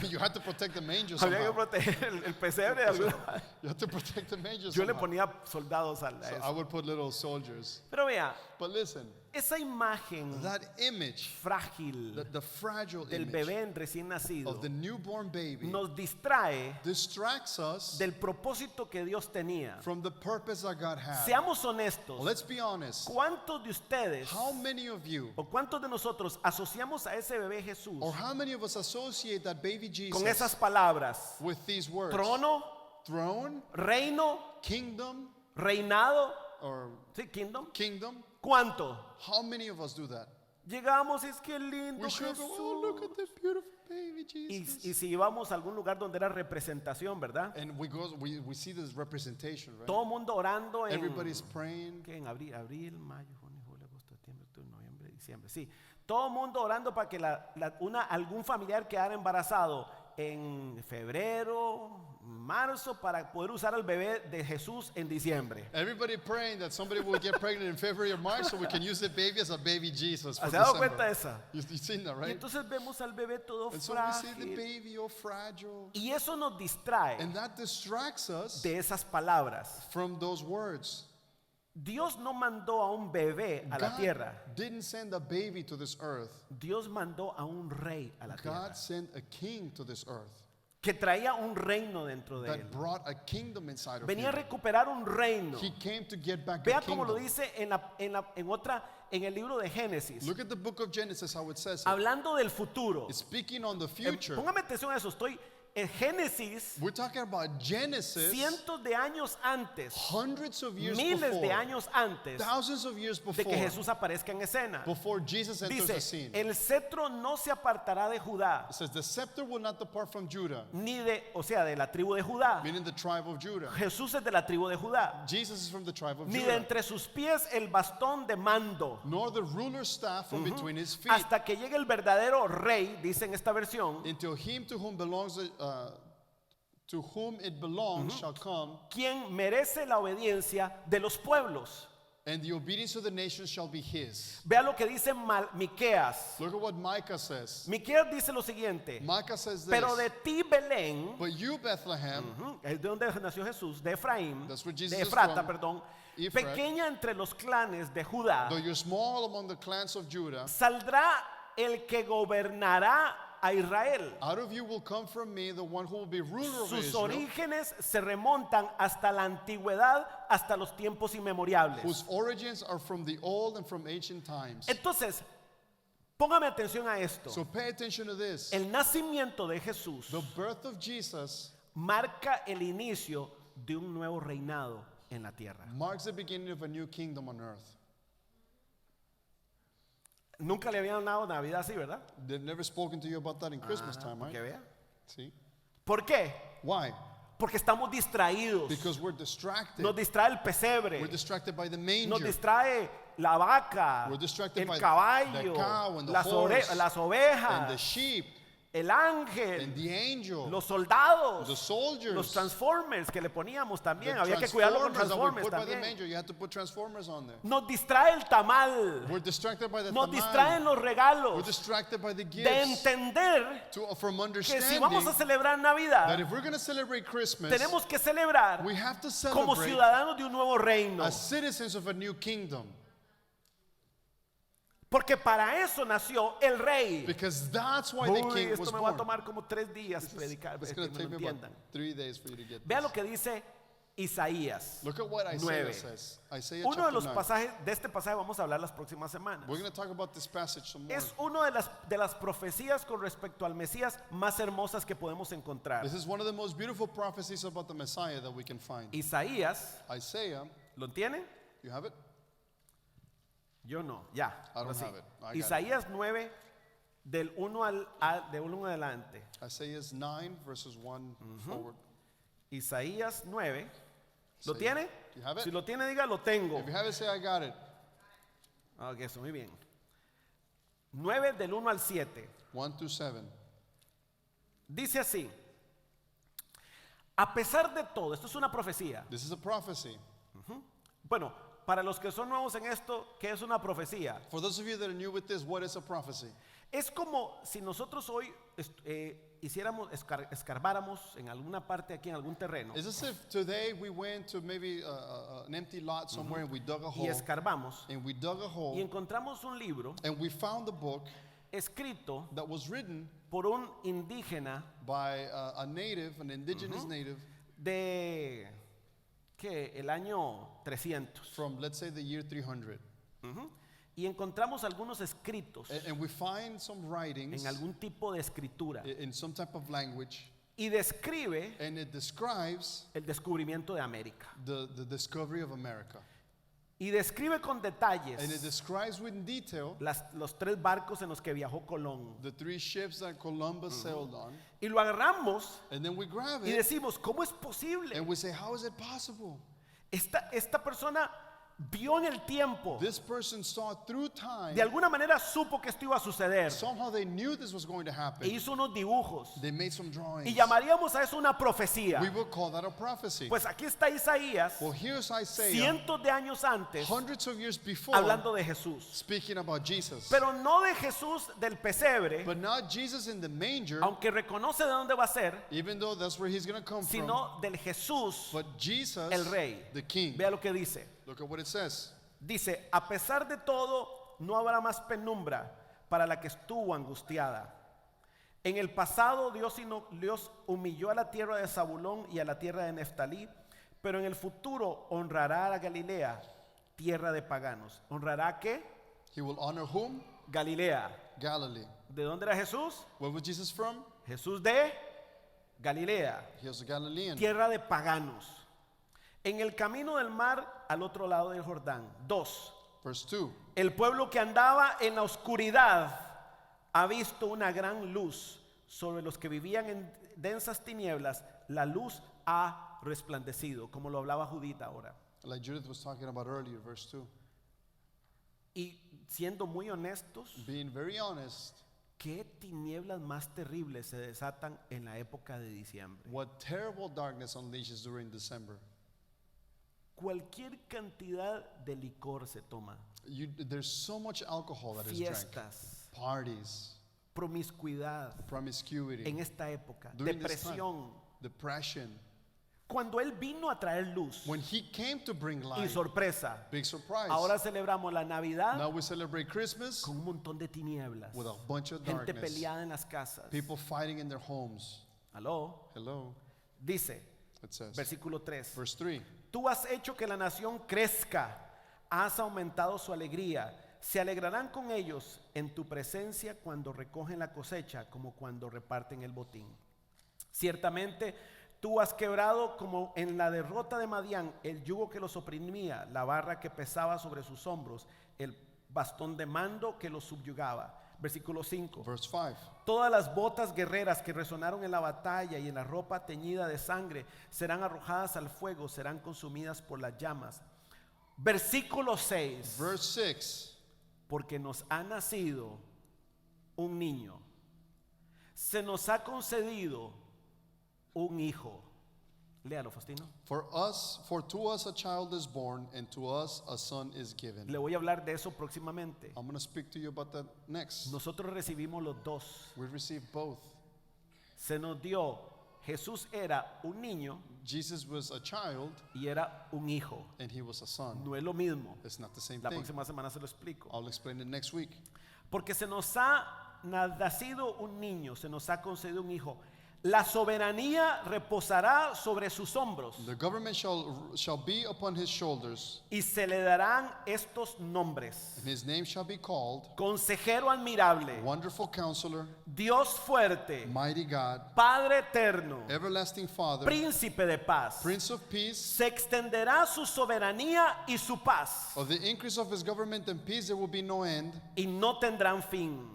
You had to protect the manger había que somehow. proteger el pesebre. de alguna- You had to protect the manger Yo le somehow. ponía soldados a So I eso. would put little soldiers. Pero vea, But listen, esa imagen that image, frágil the fragile del image bebé recién nacido of the newborn baby nos distrae distracts us del propósito que Dios tenía. from the purpose that God had. Seamos honestos. Let's be honest. ¿Cuántos de ustedes How many of you, o cuántos de nosotros asociamos a ese bebé Jesús or how many of us associate that baby Jesus con esas palabras? with these words? Trono, Throne, reino, kingdom, reinado. or Sí, kingdom. kingdom? ¿Cuánto? How many of us do that? Llegamos y es que lindo We should go, oh, look Jesús. at this beautiful baby Y Jesus. si íbamos a algún lugar donde era representación, ¿verdad? And we see this representation, right? Todo el mundo orando en, Everybody's praying. ¿qué? En abril, mayo, junio, julio, agosto, septiembre, octubre, noviembre, diciembre. Sí, todo el mundo orando para que algún familiar quedara embarazado en febrero, marzo para poder usar al bebé de Jesús en diciembre. Everybody praying that somebody will get pregnant in February or March so we can use the baby as a baby Jesus for ¿Se ha dado December. cuenta de esa? You've seen that, Y right? entonces vemos al bebé todo And so we see the frágil. baby all fragile. Y eso nos distrae And that distracts us de esas palabras. from those words. Dios no mandó a un bebé a la God tierra. didn't send a baby to this earth. Dios mandó a un rey a la tierra. God sent a king to this earth Que traía un reino dentro de él. that brought a kingdom inside of Venía a him. recuperar un reino. He came to get back Vea a cómo lo kingdom. dice en el libro de Génesis. Look at the book of Genesis, how it says it. Hablando del futuro. It's speaking on the future. Póngame atención a eso. Estoy en Génesis, We're talking about Genesis cientos de años antes, hundreds of years miles de before, años antes thousands of years de before, que Jesús aparezca en escena. before Jesus enters the Dice, scene. el cetro no se apartará de Judá, It says, the scepter will not depart from Judah, ni o sea, de la tribu de Judá. meaning the tribe of Judah. Jesús es de la tribu de Judá. Jesus is from the tribe of Ni de Judah. entre sus pies el bastón de mando, Nor the ruler's staff from between his feet, hasta que llegue el verdadero rey, dice en esta versión, until him to whom to whom it belongs shall come, quien merece la obediencia de los pueblos. and the obedience of the nations shall be his. Vea lo que dice Miqueas. Look at what Micah says. Miqueas dice lo siguiente: Micah says this, pero de ti, Belén, but you, Bethlehem, es de donde nació Jesús, de Efraín, That's where Jesus de is Efrata, from. perdón, Ephraim. pequeña entre los clanes de Judá, though you're small among the clans of Judah, saldrá el que gobernará a Israel. out of you will come from me the one who will be ruler over Sus Israel, orígenes se remontan hasta la antigüedad, hasta los tiempos inmemoriales. whose origins are from the old and from ancient times. Entonces, póngame atención a esto. So pay attention to this. El nacimiento de Jesús The birth of Jesus marca el inicio de un nuevo reinado en la tierra. marks the beginning of a new kingdom on earth. Nunca le habían dado Navidad así, ¿verdad? They've never spoken to you about that in Christmas time, Que right? vea. See? ¿Por qué? Why? Porque estamos distraídos. Because we're distracted. Nos distrae el pesebre. We're distracted by the Nos manger. distrae la vaca, We're distracted el by caballo, the cow and the las, horse las and the ovejas, sheep el ángel, and the angel, los soldados, the soldiers, los transformers que le poníamos the también. Había que cuidarlo con transformers that we transformers put by the también. manger. You had to put transformers on there. Nos distrae el tamal. We're distracted by the Nos tamal. distraen los We're regalos. distracted by the De gifts. entender From que si understanding vamos a celebrar that Navidad, if we're going to celebrate Christmas, tenemos que celebrar we have to como celebrate ciudadanos de un nuevo reino. as citizens of a new kingdom. Porque para eso nació el rey. Because that's why the Uy, king was esto me va a born. tomar como 3 días predicar, It's que going to me take lo me about entiendan. 3 days for you to get Vea this. lo que dice Isaías. Look at what Isaiah 9. says. Isaiah Uno de chapter los 9. pasajes de este pasaje vamos a hablar las próximas semanas. We're going to talk about this passage some more. Es una de las profecías con respecto al Mesías más hermosas que podemos encontrar. This is one of the most beautiful prophecies about the Messiah that we can find. Isaías, Isaiah, ¿lo tienen? you have it? Yo no, ya. I don't ahora sí. have it. I got it. Isaías 9 del 1 de 1 adelante. Isaiah 9 verses 1 forward. Isaías 9. ¿Lo Isaías. tiene? You have it? Si lo tiene, diga, lo tengo. If you have it, say I got it. Ok, eso, muy bien. 9 del 1 al 7. 1 through 7. Dice así: a pesar de todo, esto es una profecía. This is a prophecy. Bueno, para los que son nuevos en esto, ¿qué es una profecía? For those of you that are new with this, what is a prophecy? Es como si nosotros hoy hiciéramos, escarbáramos en alguna parte aquí, en algún terreno, It's as if today we went to maybe an empty lot somewhere and we dug a y hole. escarbamos And we dug a y hole encontramos un libro and we found a book escrito that was written por un indígena by a native, an indigenous native de, ¿qué? El año 300. from, let's say, the year 300. Y encontramos algunos escritos And we find some writings en algún tipo de escritura in some type of language, y describe and it describes el descubrimiento de América. the discovery of America. Y describe con And it detalles describes with detail los 3 barcos en los que viajó Colón. the 3 ships that Columbus sailed on. Y lo agarramos And then we grab y it decimos, ¿cómo es posible? and we say, how is it possible? Esta persona vio en el tiempo, This person saw through time. de alguna manera supo que esto iba a suceder Somehow they knew this was going to e happen. hizo unos dibujos. They made some drawings. Y llamaríamos a eso una profecía. We will call that a prophecy. Pues aquí está Isaías, Well, here's Isaiah, cientos de años antes, hundreds of years before, hablando de Jesús. speaking about Jesus. Pero no de Jesús del pesebre, But not Jesus in the manger, aunque reconoce de dónde va a ser, even though that's where he's going to come from, sino del Jesús, but Jesus, el rey. the king. Vea lo que dice. Look at what it says. Dice, a pesar de todo, no habrá más penumbra para la que estuvo angustiada. En el pasado Dios humilló a la tierra de Zabulón y a la tierra de Neftalí, pero en el futuro honrará a Galilea, tierra de paganos. ¿Honrará a qué? He will honor whom? Galilea. Galilee. ¿De dónde era Jesús? Where was Jesus from? Jesús de Galilea, He was a Galilean. tierra de paganos. En el camino del mar al otro lado del Jordán. 2. Verse 2. El pueblo que andaba en la oscuridad ha visto una gran luz. Sobre los que vivían en densas tinieblas, la luz ha resplandecido, como lo hablaba Judith ahora. Like Judith was talking about earlier, verse 2. Y siendo muy honestos, Being very honest, ¿qué tinieblas más terribles se desatan en la época de diciembre? what terrible darkness unleashes during December. Cualquier cantidad de licor se toma, There's so much alcohol that is drank. fiestas, Parties, promiscuidad promiscuity, en esta época, During this depresión. depression. Cuando Él vino a traer luz When he came to bring y light, sorpresa, big surprise. ahora celebramos la Navidad Now we celebrate Christmas con un montón de tinieblas, with a bunch of gente darkness. peleada en las casas. People fighting in their homes. Aló, Hello, dice, it says. versículo 3. Verse 3. Tú has hecho que la nación crezca, has aumentado su alegría. Se alegrarán con ellos en tu presencia cuando recogen la cosecha, como cuando reparten el botín. Ciertamente tú has quebrado, como en la derrota de Madián, el yugo que los oprimía, la barra que pesaba sobre sus hombros, el bastón de mando que los subyugaba. Versículo 5. Verse 5. Todas las botas guerreras que resonaron en la batalla y en la ropa teñida de sangre serán arrojadas al fuego, serán consumidas por las llamas. Versículo 6. Verse 6. Porque nos ha nacido un niño, se nos ha concedido un hijo. Léalo, Faustino. For to us a child is born, and to us a son is given. Le voy a hablar de eso próximamente. I'm going to speak to you about that next. Nosotros recibimos los dos. We received both. Se nos dio, Jesús era un niño Jesus was a child, y era un hijo. and he was a son. No es lo mismo. It's not the same La thing. próxima semana se lo explico. I'll explain it next week. Porque se nos ha nacido un niño, se nos ha concedido un hijo. La soberanía reposará sobre sus hombros The government shall be upon his shoulders, y se le darán estos nombres: and his name shall be called Consejero admirable, Wonderful Counselor, Dios fuerte, Mighty God, Padre eterno, Everlasting Father, Príncipe de paz. Prince of Peace. Se extenderá su soberanía y su paz Of the increase of his government and peace there will be no end. y no tendrán fin.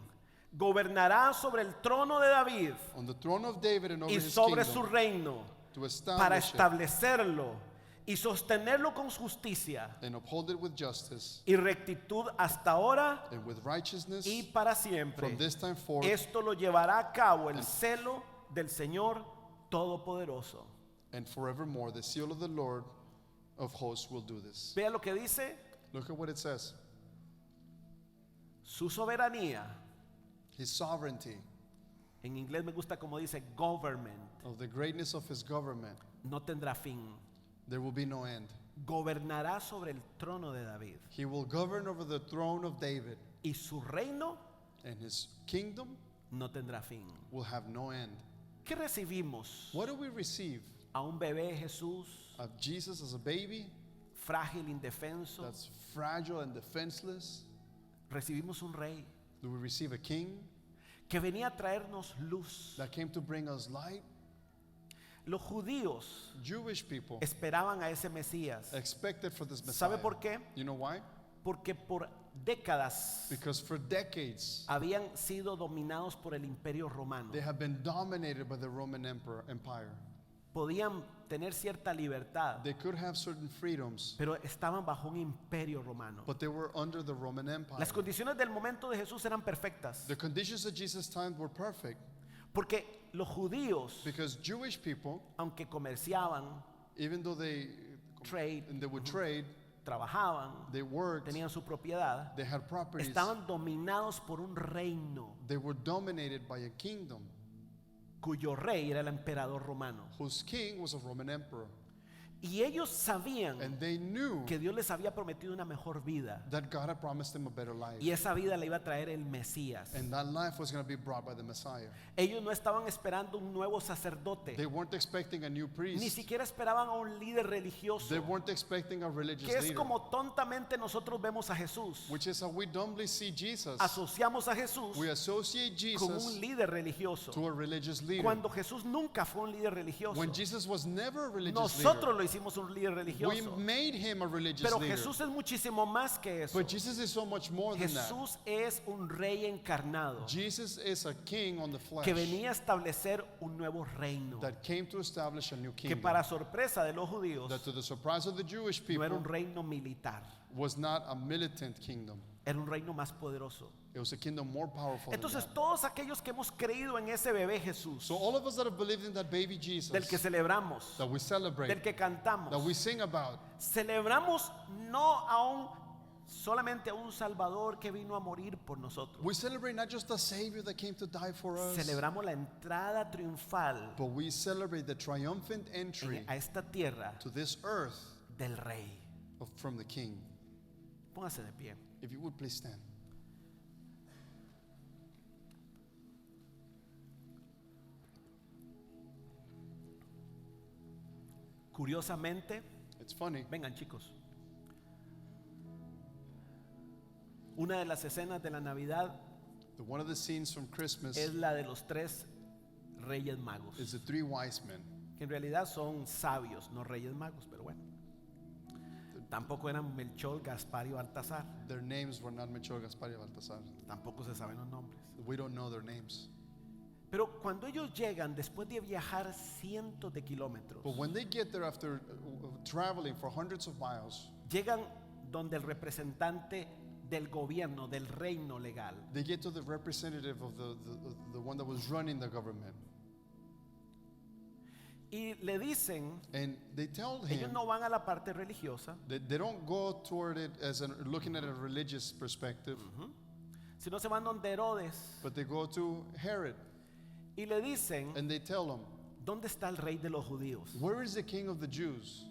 Gobernará sobre el trono de David On the throne of David and over y his sobre su kingdom, reino, to para establish it establecerlo y sostenerlo con justicia and uphold it with justice y rectitud hasta ahora and with righteousness y para siempre. from this time forth. Esto lo llevará a cabo el celo del Señor Todopoderoso. And forevermore, the seal of the Lord of hosts will do this. Vea lo que dice: Look at what it says. su soberanía. His sovereignty, En inglés me gusta como dice government. of the greatness of his government, No tendrá fin. there will be no end. Gobernará sobre el trono de David He will govern over the throne of David, y su reino and his kingdom no tendrá fin. will have no end. ¿Qué recibimos? What do we receive? A un bebé Jesús Of Jesus as a baby frágil, indefenso. that's fragile and defenseless? Recibimos un rey Do we receive a king que venía a traernos luz. that came to bring us light? Los judíos Jewish people esperaban a ese Mesías. expected for this Messiah. ¿Sabe por qué? You know why? Porque por décadas Because for decades habían sido dominados por el imperio romano. they have been dominated by the Roman Empire. podían tener cierta libertad, They could have certain freedoms, pero estaban bajo un imperio romano. but they were under the Roman Empire. Las condiciones del momento de Jesús eran perfectas, The conditions at Jesus' time were perfect porque los judíos, because Jewish people, aunque comerciaban, even though they would trade, trabajaban, they worked, tenían su propiedad, they had properties, estaban dominados por un reino they were dominated by a kingdom cuyo rey era el emperador romano. whose king was a Roman emperor. Y ellos sabían And they knew que Dios les había prometido una mejor vida, that God had promised them a better life. y esa vida la iba a traer el Mesías. And that life was going to be brought by the Messiah. Ellos no estaban esperando un nuevo sacerdote, They weren't expecting a new ni priest. siquiera esperaban a un líder religioso, They weren't expecting a religious que es leader, como tontamente nosotros vemos a Jesús. which is how we dumbly see Jesus. Asociamos a Jesús We associate con Jesus un líder religioso, to a religious leader. cuando Jesús nunca fue un líder religioso. When Jesus was never a religious Nosotros leader. lo hicimos un líder religioso, We made him a religious pero leader. Jesús es muchísimo más que eso. But Jesus is so much more than that. Jesús es un rey encarnado Jesus is a king on the flesh que venía a establecer un nuevo reino, that came to establish a new que kingdom. para sorpresa de los judíos That to the surprise of the Jewish no era people un reino militar, was not a militant kingdom. era un reino más poderoso. It was a kingdom more powerful than Entonces that. todos aquellos que hemos creído en ese bebé Jesús, So all of us that have believed in that baby Jesus, del que celebramos, that we celebrate, del que cantamos, that we sing about, celebramos no solamente a un Salvador que vino a morir por nosotros. we celebrate not just a Savior that came to die for us, Celebramos la entrada triunfal but we celebrate the triumphant entry a esta tierra to this earth del Rey. from the King. Póngase de pie. If you would please stand. Curiosamente, It's funny. vengan chicos, una de las escenas de la Navidad One of the scenes from Christmas es la de los tres reyes magos, is the three wise men. que en realidad son sabios, no reyes magos, pero bueno. Tampoco eran Melchor, Gaspar y Baltasar. Their names were not Melchor, Gaspar y Baltasar. Tampoco se saben los nombres. We don't know their names. Pero cuando ellos llegan, después de viajar cientos de kilómetros, But when they get there after traveling for hundreds of miles, llegan donde el representante del gobierno, del reino legal. they get to the representative of the one that was running the government. Y le dicen, And they tell ellos him no van a la parte religiosa, that they don't go toward it as looking at a religious perspective, sino se van donde Herodes but they go to Herod y le dicen, and they tell him, ¿dónde está el rey de los judíos? where is the king of the Jews?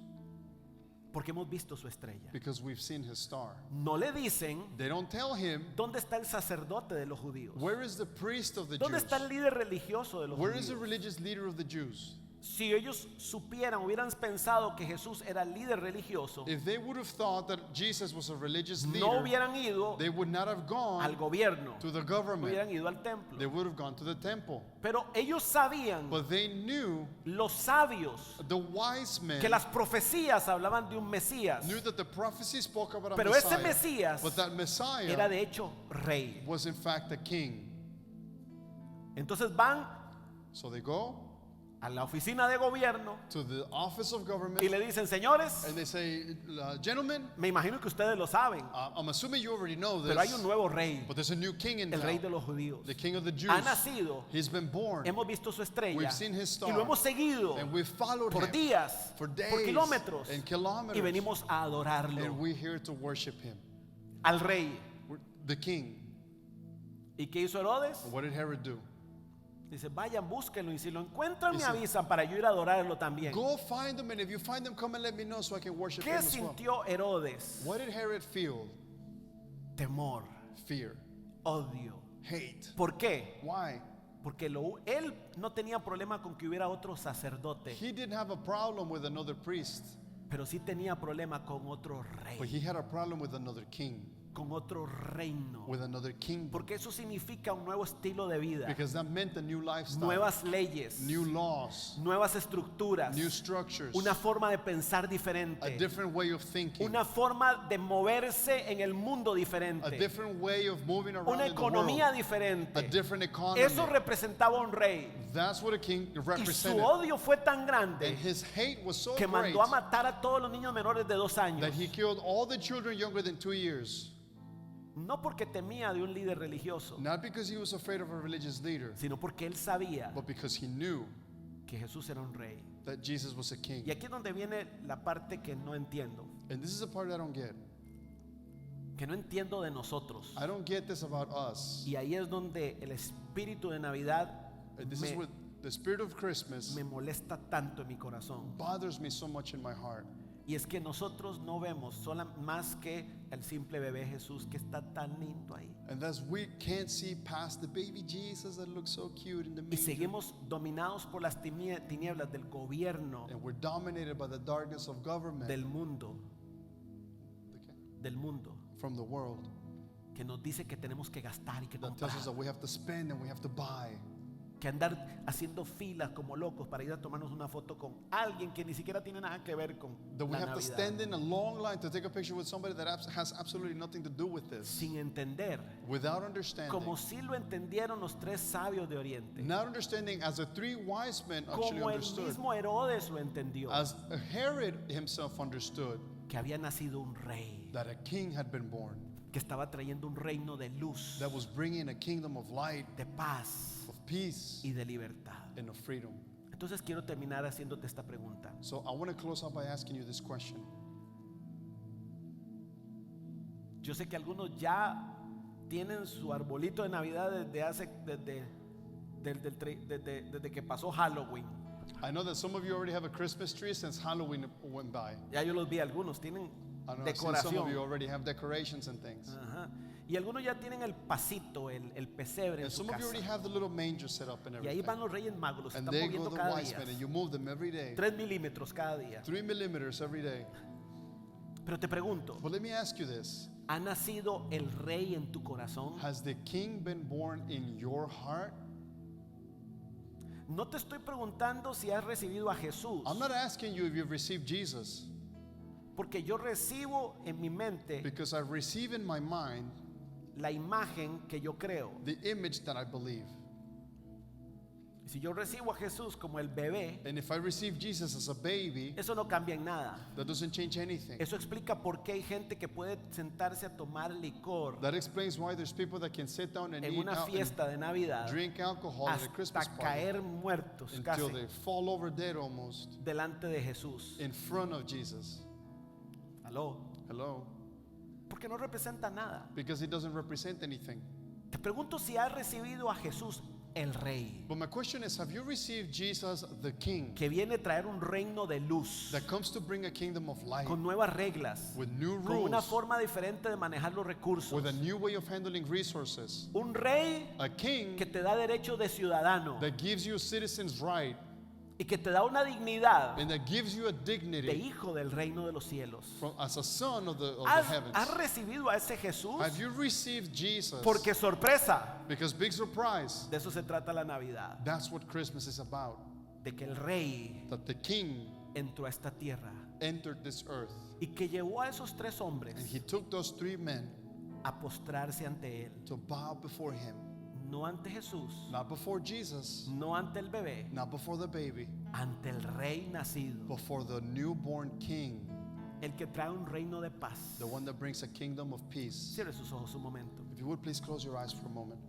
Porque hemos visto su estrella. Because we've seen his star. No le dicen, They don't tell him, ¿dónde está el sacerdote de los judíos? where is the priest of the ¿Dónde Jews? está el líder religioso de los Where is the judíos? religious leader of the Jews? Si ellos supieran, hubieran pensado que Jesús era el líder religioso, If they would have thought that Jesus was a religious no leader, hubieran ido they would not have al gone gobierno, to the no government. hubieran ido al They templo. would have gone to the temple. Pero ellos sabían, But they knew, los sabios, the wise men que las profecías hablaban de un Mesías, knew that the prophecy spoke about a pero ese Messiah. Mesías But that Messiah era de hecho rey. was in fact a king. Entonces van So they go a la oficina de gobierno to the office of government y le dicen, señores, and they say, gentlemen, me imagino que ustedes lo saben, I'm assuming you already know this, pero hay un nuevo rey, but there's a new king in el rey de town, los judíos. the king of the Jews. Ha nacido, He's been born, hemos visto su estrella We've seen his star. y lo hemos seguido and we've followed por him días, for por days kilómetros, and y kilometers, venimos a and adorarlo we're here to worship him. al rey. The king. ¿Y qué hizo Herodes? What did Herod do? Dice, vayan, búsquenlo, y si lo encuentran me Dice, avisan para yo ir a adorarlo también. Go find them, and if you find them, come and let me know so I can worship ¿Qué him as well. sintió Herodes? What did Herod feel? Temor, Fear, odio. hate. ¿Por qué? Why? Porque él no tenía problema con que hubiera otro sacerdote, He didn't have a problem with another priest, pero sí tenía problema con otro but rey. he had a problem with another king. con otro reino. with another kingdom. Porque eso significa un nuevo estilo de vida, Because that meant a new lifestyle, nuevas leyes, new laws, nuevas estructuras, new structures, una forma de pensar a diferente, different way of thinking, una forma de moverse en el mundo a diferente, different way of moving around una in the world, economía a diferente. different economy. Eso representaba un rey. That's what a king Y su represented. odio fue tan And grande his hate was so que great mandó a matar a todos los niños menores de 2 años. that he killed all the children younger than 2 years. No porque temía de un líder religioso, Not because he was afraid of a religious leader, sino porque él sabía but because he knew que Jesús era un rey. that Jesus was a king. Y aquí es donde viene la parte que no entiendo. And this is the part I don't get. Que no entiendo de nosotros. I don't get this about us. Y ahí es donde el espíritu de Navidad And this is what the spirit of Christmas me molesta tanto en mi corazón. bothers me so much in my heart. Y es que nosotros no vemos más que el simple bebé Jesús que está tan lindo ahí. And that's we can't see past the baby Jesus that looks so cute in the Y manger. seguimos dominados por las tinieblas del gobierno, And we're dominated by the darkness of government, del mundo, from the world, que nos dice que tenemos que gastar y que that tells us comprar, that we have to spend and we have to buy. que andar haciendo filas como locos para ir a tomarnos una foto con alguien que ni siquiera tiene nada que ver con That we la have to Navidad, stand in a long line to take a picture with somebody that has absolutely nothing to do with this. sin entender, Without understanding. como si lo entendieron los 3 sabios de Oriente, Not understanding as the 3 wise men actually como el understood. mismo Herodes lo entendió, As Herod himself understood que había nacido un rey, that a king had been born. que estaba trayendo un reino de luz, That was bringing a kingdom of light, de paz of peace, y de libertad. and of freedom. Entonces quiero terminar haciéndote esta pregunta. So I want to close out by asking you this question. Yo sé que algunos ya tienen su arbolito de Navidad desde que pasó Halloween. I know that some of you already have a Christmas tree since Halloween went by. Ya yo los vi, algunos tienen I know I've seen some of you decoración. already have decorations and things. Ajá. Y algunos ya tienen el pasito, el pesebre en And su some of you casa. already have the little manger set up and Y ahí van everything. los Reyes Magos, los And están there go moviendo the cada wise día. men, and you move them every day. 3 milímetros cada día. 3 millimeters every day. Pero te pregunto, But let me ask you this. ¿ha nacido el rey en tu corazón? Has the king been born in your heart? No te estoy preguntando si has recibido a Jesús, I'm not asking you if you've received Jesus, porque yo recibo en mi mente because I receive in my mind la imagen que yo creo. the image that I believe. Y si yo recibo a Jesús como el bebé, And if I receive Jesus as a baby, eso no cambia en nada. that doesn't change anything. Eso explica por qué hay gente que puede sentarse a tomar licor That explains why there's people that can sit down and en eat una out and fiesta de Navidad drink alcohol at a hasta Christmas party caer muertos until casi they fall over dead almost delante de Jesús. in front of Jesus. Aló. Hello? Porque no representa nada. Because it doesn't represent anything. Te pregunto si has recibido a Jesús el Rey, But my question is, have you received Jesus the King que viene a traer un reino de luz, that comes to bring a kingdom of light con nuevas reglas, with new con una rules, forma diferente de manejar los recursos? with a new way of handling resources? Un rey A king que te da derecho de ciudadano that gives you citizens' right y que te da una dignidad and that gives you a de dignity hijo del reino de los cielos. as a son of the ¿Has heavens. recibido a ese Jesús? Have you received Jesus? Porque sorpresa, Because big surprise, de eso se trata la Navidad, that's what Christmas is about. de que el rey That the king entró a esta tierra entered this earth y que llevó a esos 3 hombres and he took those 3 men a postrarse ante él, to bow before him. no ante Jesús, Not before Jesus, no ante el bebé, not before the baby, ante el rey nacido, before the newborn king, el que trae un reino de paz. the one that brings a kingdom of peace. Cierre sus ojos un momento. If you would please close your eyes for a moment.